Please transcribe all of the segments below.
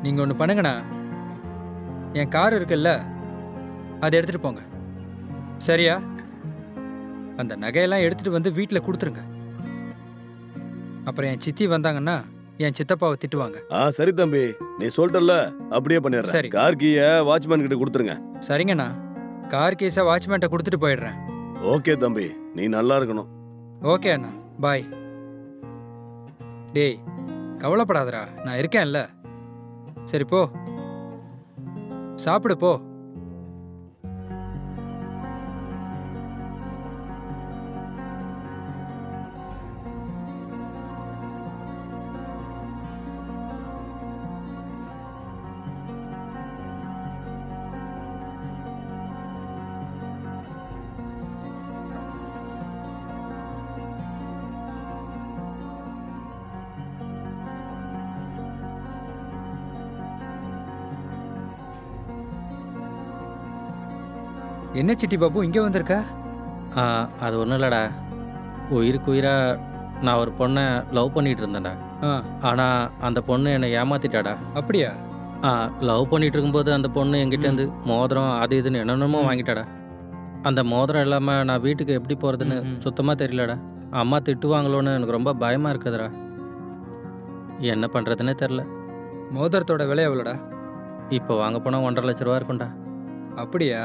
நீங்கள் ஒன்று பண்ணுங்கண்ணா, என் கார் இருக்குல்ல, அதை எடுத்துகிட்டு போங்க. சரியா? அந்த நகையெல்லாம் எடுத்துகிட்டு வந்து வீட்டில் கொடுத்துருங்க. அப்புறம் என் சித்தி வந்தாங்கன்னா என் சித்தப்பாவை திட்டுவாங்க. சரி தம்பி, நீ சொல்லிட்டல்ல, அப்படியே பண்ணிடுறேன். சரி. கார் கீய வாட்ச்மேன் கிட்ட கொடுத்துருங்க. சரிங்கண்ணா, கார் கேஸை வாட்ச்மேன்ட்ட கொடுத்துட்டு போயிடுறேன். ஓகே தம்பி, நீ நல்லா இருக்கணும். ஓகே அண்ணா, பாய். டேய், கவலைப்படாதடா, நான் இருக்கேன்ல. சரி போ, சாப்பிடு போ. என்ன சிட்டி பாபு இங்கே வந்திருக்க? அது ஒன்றும் இல்லைடா. உயிருக்கு உயிராக நான் ஒரு பொண்ணை லவ் பண்ணிகிட்டு இருந்தேன்டா. ஆ, ஆனால் அந்த பொண்ணு என்னை ஏமாத்திட்டாடா. அப்படியா? லவ் பண்ணிகிட்டு இருக்கும்போது அந்த பொண்ணு என்கிட்டேருந்து மோதிரம் அது இதுன்னு என்னென்னமோ வாங்கிட்டாடா. அந்த மோதிரம் இல்லாமல் நான் வீட்டுக்கு எப்படி போகிறதுன்னு சுத்தமாக தெரியலடா. அம்மா திட்டுவாங்களோன்னு எனக்கு ரொம்ப பயமாக இருக்குதுடா. என்ன பண்ணுறதுன்னே தெரில. மோதிரத்தோட விலை எவ்வளோடா? இப்போ வாங்க போனால் 1.5 லட்ச ரூபா இருக்கும்டா. அப்படியா?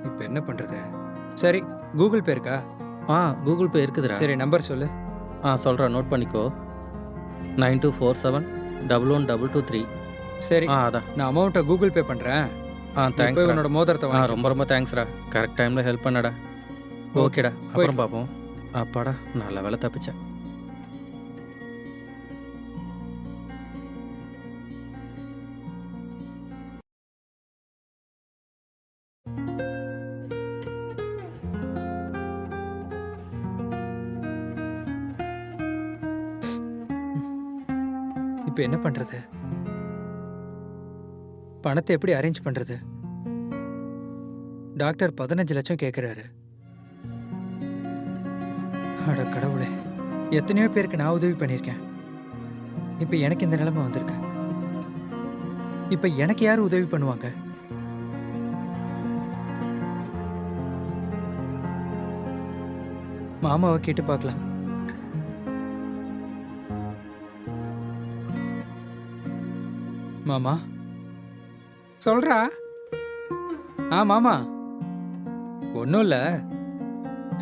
இப்போ என்ன பண்ணுறது? சரி, கூகுள் பே இருக்கா? கூகுள் பே இருக்குதுடா. சரி, நம்பர் சொல்லு. சொல்கிறேன், நோட் பண்ணிக்கோ. 9247112223. சரி, அதான். நான் அமௌண்ட்டை கூகுள் பே பண்ணுறேன். தேங்க்ஸ். என்னோட மோதிரத்தை வாங்கி. ரொம்ப ரொம்ப தேங்க்ஸ்டா. கரெக்ட் டைமில் ஹெல்ப் பண்ணடா. ஓகேடா, அப்புறம் பார்ப்போம். அப்பாடா, நல்ல வேலை தப்பிச்சேன். இப்போ என்ன பண்ணுறது? பணத்தை எப்படி அரேஞ்ச் பண்ணுறது? டாக்டர் 15 லட்சம் கேட்குறாரு. அட கடவுளே, எத்தனையோ பேருக்கு நான் உதவி பண்ணியிருக்கேன். இப்போ எனக்கு இந்த நிலைமை வந்திருக்கு. இப்போ எனக்கு யார் உதவி பண்ணுவாங்க? மாமாவை கேட்டு பார்க்கலாம். மாமா சொல்றா. மாமா, ஒன்றும் இல்லை,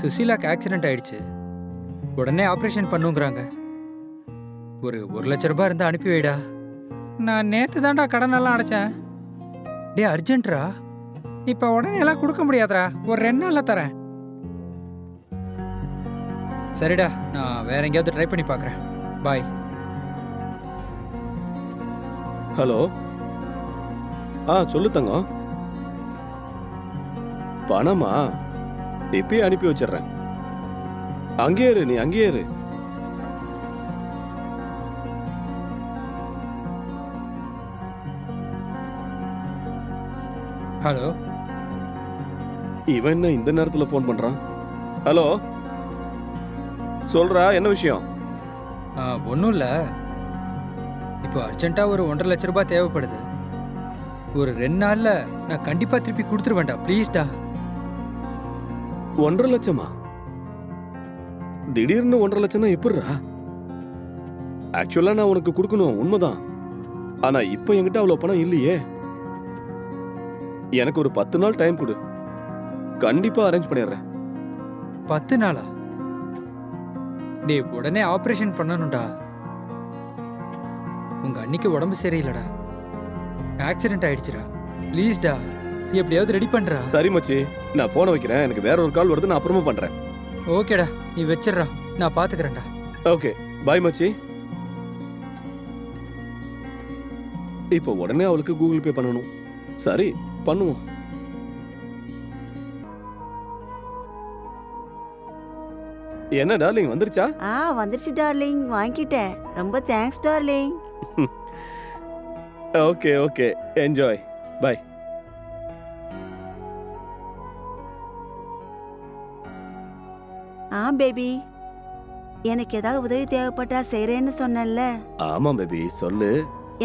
சுசீலாக்கு ஆக்சிடென்ட் ஆயிடுச்சு. உடனே ஆப்ரேஷன் பண்ணுங்கிறாங்க. ஒரு 1 லட்ச ரூபாய் இருந்தால் அனுப்பி வைடா. நான் நேற்று தான்டா கடனெல்லாம் அடைச்சேன். டே அர்ஜென்ட்ரா, இப்போ உடனே எல்லாம் கொடுக்க முடியாதுடா, ஒரு 2 நாளில் தரேன். சரிடா, நான் வேற எங்கேயாவது ட்ரை பண்ணி பார்க்குறேன். பாய். ஹலோ. சொல்லு தங்கம். பணமா? இப்பயே அனுப்பி வச்சிடுறேன். அங்கேயே இரு, நீ அங்கேயே இரு. ஹலோ. இவன் என்ன இந்த நேரத்துல போன் பண்றான்? ஹலோ, சொல்றா, என்ன விஷயம்? ஒன்றும் இல்லை, இப்போ அர்ஜென்ட்டாக ஒரு 1.5 லட்ச ரூபாய் தேவைப்படுது. ஒரு 2 நாளில் நான் கண்டிப்பாக திருப்பி கொடுத்துருவேன்டா, ப்ளீஸ்டா. 1.5 லட்சமா? திடீர்னு 1.5 லட்சம்னா எப்படிரா? ஆக்சுவலா நான் உனக்கு கொடுக்கணும், உண்மைதான். ஆனா இப்போ என்கிட்ட அவ்வளவு பணம் இல்லையே. எனக்கு ஒரு 10 நாள் டைம் கொடு, கண்டிப்பா அரேஞ்ச் பண்ணிடுறேன். 10 நாளா? டே, உடனே ஆப்ரேஷன் பண்ணணும்டா. உங்க அன்னைக்கு உடம்பு சரியில்லடா, ஆக்சிடென்ட் ஆயிடுச்சுடா. ப்ளீஸ்டா, எப்படியாவது ரெடி பண்றா. சரி மச்சி, நான் போனை வைக்கிறேன். எனக்கு வேற ஒரு கால் வருது, நான் அப்புறமா பண்றேன். ஓகேடா, நீ வச்சிடுறா, நான் பாத்துக்கிறேன்டா. ஓகே, பாய் மச்சி. இப்போ உடனே அவளுக்கு கூகுள் பே பண்ணணும். சரி, பண்ணுவோம். என்ன டார்லிங், வந்துருச்சா? வந்துருச்சு டார்லிங், வாங்கிட்டேன். ரொம்ப thanks darling. Okay okay, enjoy. Bye. Baby, எனக்கு ஏதாவது உதவி தேவைப்பட்டா செய்றேன்னு சொன்னேன்ல. ஆமா பேபி, சொல்லு.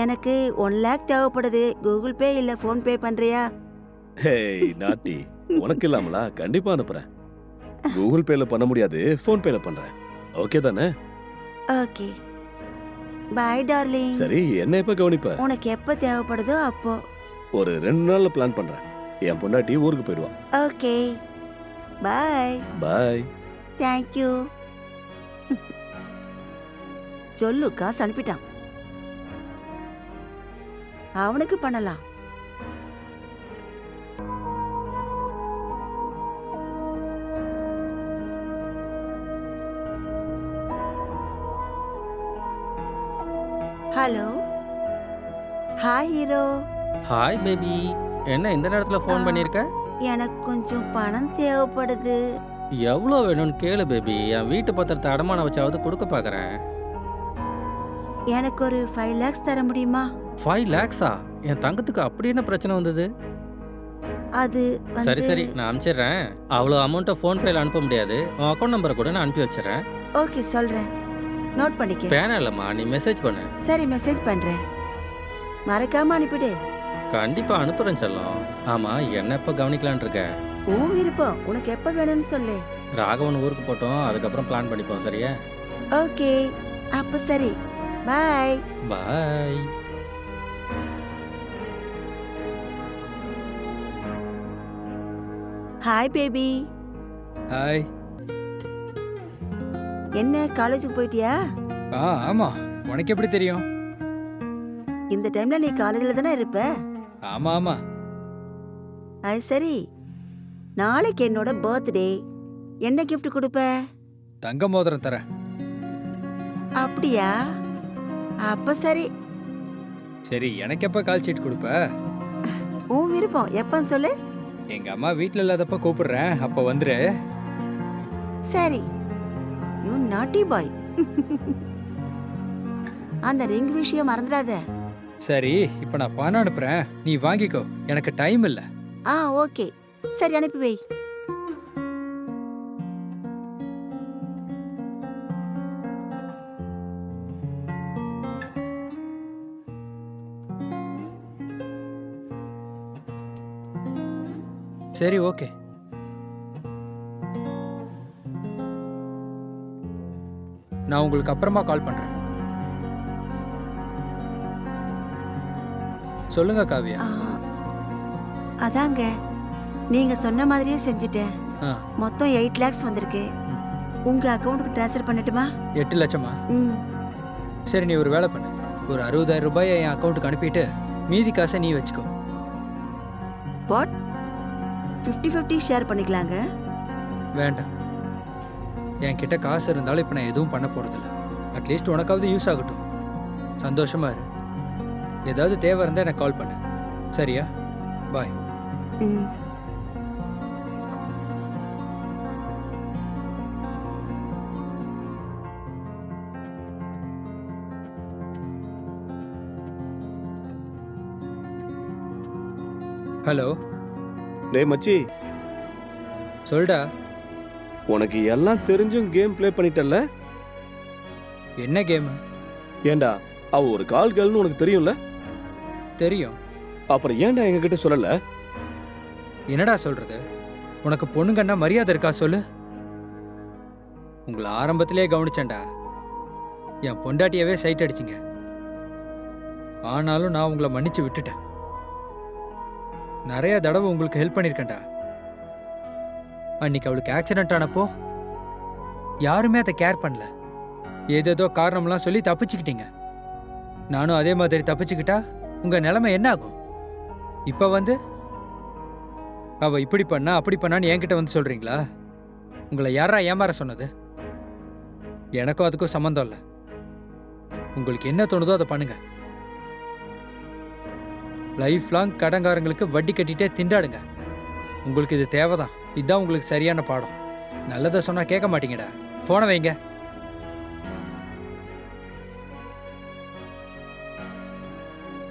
எனக்கு 1 லேக் தேவைப்படுது. கூகுள் பே இல்ல ஃபோன் பே பண்றியா? ஹேய் நாட்டி, உனக்கு இல்லாமலா? கண்டிப்பா அனுப்புறேன். கூகுள் பேல பண்ண முடியாது, ஃபோன் பேல பண்றேன். ஓகே தானே? ஓகே. Bye darling. சரி, என்ன எப்ப கவனிப்ப? உனக்கு எப்ப தேவைப்படுதோ அப்போ. ஒரு 2 நாள்ல பிளான் பண்றேன். என் பொண்டாட்டி ஊருக்கு போயிடுவா. Okay. Bye. Bye. Thank you. சொல்லு, காசு அனுப்பிட்டான். அவனுக்கு பண்ணலாம். Hello. Hi hero. Hi baby. என்ன இந்த நேரத்தில் ஃபோன் பண்ணியிருக்க? எனக்கு கொஞ்சம் பணம் தேவைப்படுது. எவ்வளோ வேணும்னு கேளு பேபி. என் வீட்டு பத்திரத்தை அடமானம் வச்சாவது கொடுக்க பார்க்குறேன். எனக்கு ஒரு 5 lakhs தர முடியுமா? 5 lakhs-ஆ? என் தங்கத்துக்கு அப்படி என்ன பிரச்சனை வந்தது? அது சரி சரி, நான் அனுப்பிச்சிடுறேன். அவ்வளோ அமௌண்ட்டை ஃபோன்பேல அனுப்ப முடியாது. உன் அக்கௌண்ட் நம்பரை கூட நான் அனுப்பி வச்சிடறேன். ஓகே, சொல்றேன். நோட் பண்ணிக்க. பேனா இல்லைம்மா, நீ மெசேஜ் பண்ணு. சரி, மெசேஜ் பண்றேன். மறக்காம அனுப்பிடு. கண்டிப்பாக அனுப்புகிறேன் செல்லம். ஆமாம், என்ன எப்போ கவனிக்கலான் இருக்க? உன் விருப்பம். உனக்கு எப்ப வேணும்னு சொல்லு. ராகவன் ஊருக்கு போட்டோம், அதுக்கப்புறம் பிளான் பண்ணிப்போம். சரியா? ஓகே, அப்ப சரி. Bye. Bye. Hi baby. Hi. என்ன காலேஜுக்கு போயிட்டியா? ஆமா, உனக்கு எப்படி தெரியும்? இந்த டைம்ல நீ காலேஜ்ல தானே இருப்ப. ஆமா ஆமா. அது சரி, நாளைக்கு என்னோட பர்த்டே. என்ன கிஃப்ட் கொடுப்ப? தங்க மோதிரம் தரேன். அப்படியா? அப்ப சரி. சரி, எனக்கு எப்ப கால் ஷீட் கொடுப்ப? உன் விருப்பம். எப்ப சொல்லு. எங்க அம்மா வீட்ல இல்லாதப்ப கூப்பிடுறேன், அப்ப வந்துரு. சரி. யூ நாட்டி பாய். அந்த ரிங் விஷயம் மறந்துடாத. சரி, இப்ப நான் பணம் அனுப்புறேன், நீ வாங்கிக்கோ. எனக்கு டைம் இல்ல. ஓகே. சரி, அனுப்பி வை. சரி, ஓகே. நான் உங்களுக்கு அப்புறமா கால் பண்றேன். சொல்லுங்க காவியா. அதாங்க, நீங்க சொன்ன மாதிரியே செஞ்சுட்டேன். ஆ. மொத்தம் 8 lakhs வந்திருக்கு. உங்க அக்கவுண்ட்டுக்கு ட்ரான்ஸ்ஃபர் பண்ணட்டுமா? 8 லட்சமா? ம். சரி, நீ ஒரு வேலை பண்ணு. ஒரு 60,000 ரூபாயை என் அக்கௌண்ட்டுக்கு அனுப்பிட்டு மீதி காசை நீ வச்சுக்கோ. வாட்? 50-50 ஷேர் பண்ணிக்கலாங்க. வேண்டாம், என்கிட்ட காசு இருந்தாலும் இப்போ நான் எதுவும் பண்ண போகிறதில்ல. அட்லீஸ்ட் உனக்காவது யூஸ் ஆகட்டும். சந்தோஷமா இரு. ஏதாவது தேவை இருந்தால் எனக்கு கால் பண்ணு. சரியா? பாய். ம். ஹலோ. டேய் மச்சி, சொல்டா. உனக்கு எல்லாம் தெரிஞ்சும் கேம் ப்ளே பண்ணிட்டல்ல? என்ன கேமு? ஏண்டா, அவ ஒரு கால் கேள்னு உனக்கு தெரியும்ல? தெரியும். அப்புறம் ஏன்டா எங்ககிட்ட சொல்லல? என்னடா சொல்றது? உனக்கு பொண்ணுங்கன்னா மரியாதை இருக்கா சொல்லு? உங்களை ஆரம்பத்திலே கவனிச்சேன்டா. என் பொண்டாட்டியவே சைட் அடிச்சிங்க. ஆனாலும் நான் உங்களை மன்னிச்சு விட்டுட்டேன். நிறைய தடவை உங்களுக்கு ஹெல்ப் பண்ணியிருக்கேன்டா. அன்னைக்கு அவளுக்கு ஆக்சிடென்ட் ஆனப்போ யாருமே அதை கேர் பண்ணல. ஏதேதோ காரணம்லாம் சொல்லி தப்பிச்சுக்கிட்டீங்க. நானும் அதே மாதிரி தப்பிச்சுக்கிட்டா உங்க நிலைமை என்ன ஆகும்? இப்ப வந்து அவ இப்படி பண்ணா அப்படி பண்ணான்னு என்கிட்ட வந்து சொல்றீங்களா? உங்களை யாரா ஏமாற சொன்னது? எனக்கும் அதுக்கும் சம்மந்தம் இல்லை. உங்களுக்கு என்ன தோணுதோ அதை பண்ணுங்க. லைஃப் லாங் கடங்காரங்களுக்கு வட்டி கட்டிட்டே திண்டாடுங்க. உங்களுக்கு இது தேவைதான். இதுதான் உங்களுக்கு சரியான பாடம். நல்லதை சொன்னா கேட்க மாட்டீங்கடா. போனை வைங்க.